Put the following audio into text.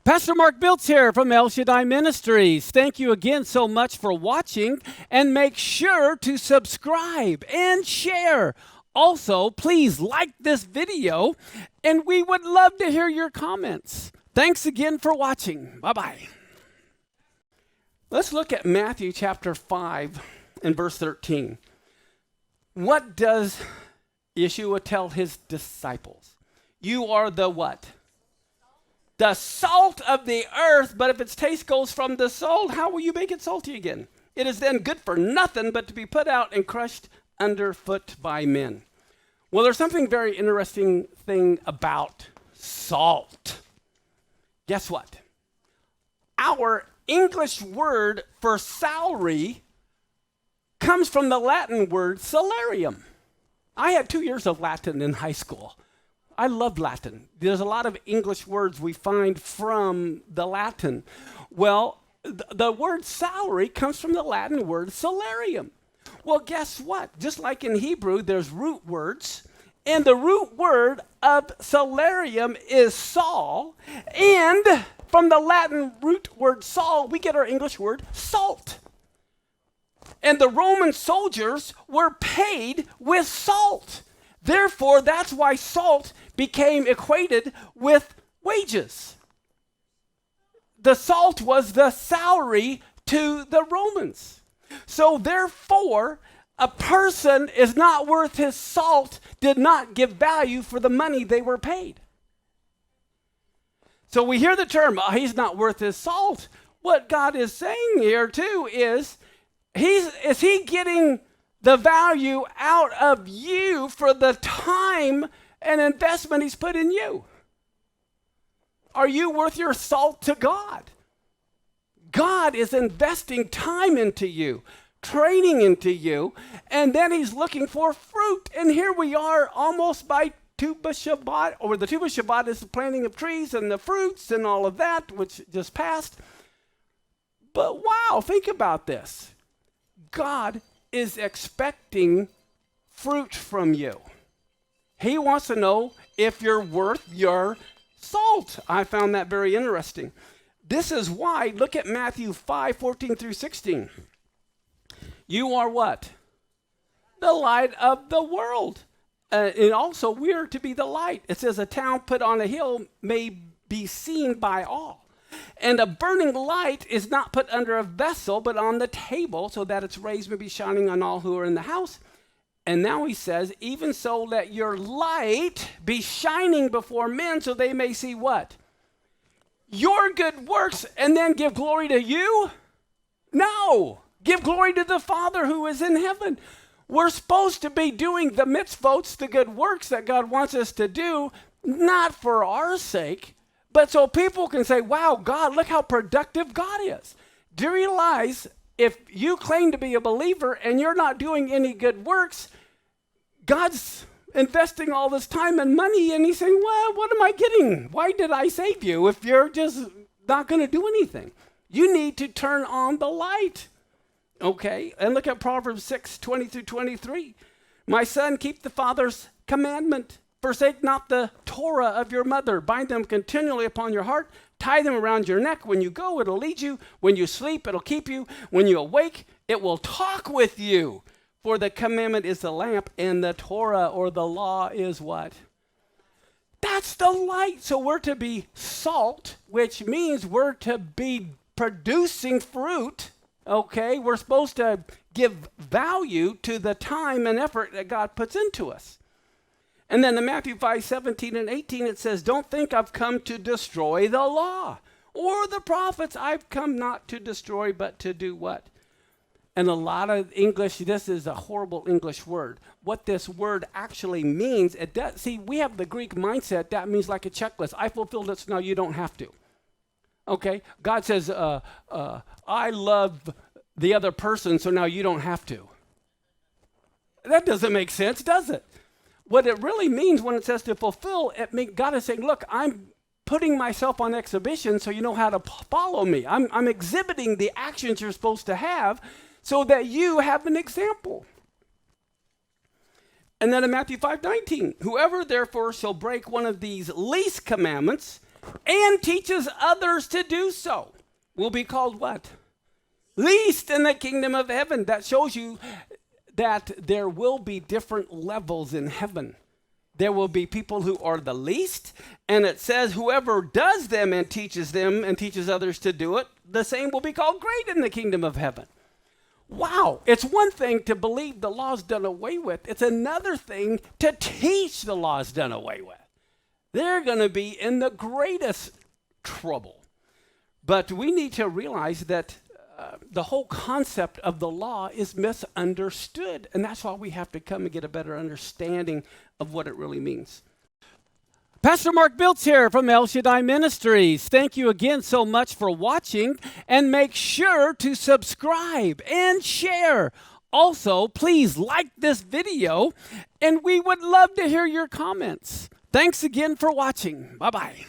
Pastor Mark Biltz here from Shaddai Ministries. Thank you again so much for watching, and make sure to subscribe and share. Also, please like this video, and we would love to hear your comments. Thanks again for watching. Bye-bye. Let's look at Matthew chapter 5 and verse 13. What does Yeshua tell his disciples? You are the what? The salt of the earth, but if its taste goes from the salt, how will you make it salty again? It is then good for nothing but to be put out and crushed underfoot by men. Well, there's something very interesting thing about salt. Guess what? Our English word for salary comes from the Latin word salarium. I had 2 years of Latin in high school. I love Latin. There's a lot of English words we find from the Latin. Well, the word salary comes from the Latin word salarium. Well, guess what? Just like in Hebrew, there's root words, and the root word of salarium is Saul, and from the Latin root word Saul, we get our English word salt. And the Roman soldiers were paid with salt. Therefore, that's why salt became equated with wages. The salt was the salary to the Romans. So therefore, a person is not worth his salt, did not give value for the money they were paid. So we hear the term, he's not worth his salt. What God is saying here too is he getting the value out of you for the time and investment he's put in you? Are you worth your salt to God? God is investing time into you, training into you, and then he's looking for fruit. And here we are almost by Tu B'Shabbat, or the Tu B'Shabbat is the planting of trees and the fruits and all of that, which just passed. But wow, think about this. God is expecting fruit from you. He wants to know if you're worth your salt. I found that very interesting. This is why, look at Matthew 5:14 through 16. You are what? The light of the world. And also, we are to be the light. It says a town put on a hill may be seen by all. And a burning light is not put under a vessel, but on the table, so that its rays may be shining on all who are in the house. And now he says, even so let your light be shining before men, so they may see what? Your good works, and then give glory to you? No. Give glory to the Father who is in heaven. We're supposed to be doing the mitzvot, the good works that God wants us to do, not for our sake, but so people can say, wow, God, look how productive God is. Do you realize if you claim to be a believer and you're not doing any good works, God's investing all this time and money, and he's saying, well, what am I getting? Why did I save you if you're just not going to do anything? You need to turn on the light. Okay, and look at Proverbs 6:20 through 23. My son, keep the father's commandment. Forsake not the Torah of your mother. Bind them continually upon your heart. Tie them around your neck. When you go, it'll lead you. When you sleep, it'll keep you. When you awake, it will talk with you. For the commandment is the lamp, and the Torah or the law is what? That's the light. So we're to be salt, which means we're to be producing fruit. Okay, we're supposed to give value to the time and effort that God puts into us. And then in Matthew 5:17 and 18, it says, don't think I've come to destroy the law or the prophets. I've come not to destroy, but to do what? And a lot of English, this is a horrible English word. What this word actually means, see, we have the Greek mindset. That means like a checklist. I fulfilled it, so now you don't have to. Okay? God says, I love the other person, so now you don't have to. That doesn't make sense, does it? What it really means when it says to fulfill, God is saying, look, I'm putting myself on exhibition so you know how to follow me. I'm exhibiting the actions you're supposed to have so that you have an example. And then in Matthew 5:19, whoever therefore shall break one of these least commandments and teaches others to do so will be called what? Least in the kingdom of heaven. That shows you that there will be different levels in heaven. There will be people who are the least, and it says whoever does them and teaches others to do it, the same will be called great in the kingdom of heaven. Wow, it's one thing to believe the law's done away with. It's another thing to teach the law's done away with. They're going to be in the greatest trouble. But we need to realize that the whole concept of the law is misunderstood. And that's why we have to come and get a better understanding of what it really means. Pastor Mark Biltz here from El Shaddai Ministries. Thank you again so much for watching, and make sure to subscribe and share. Also, please like this video, and we would love to hear your comments. Thanks again for watching. Bye-bye.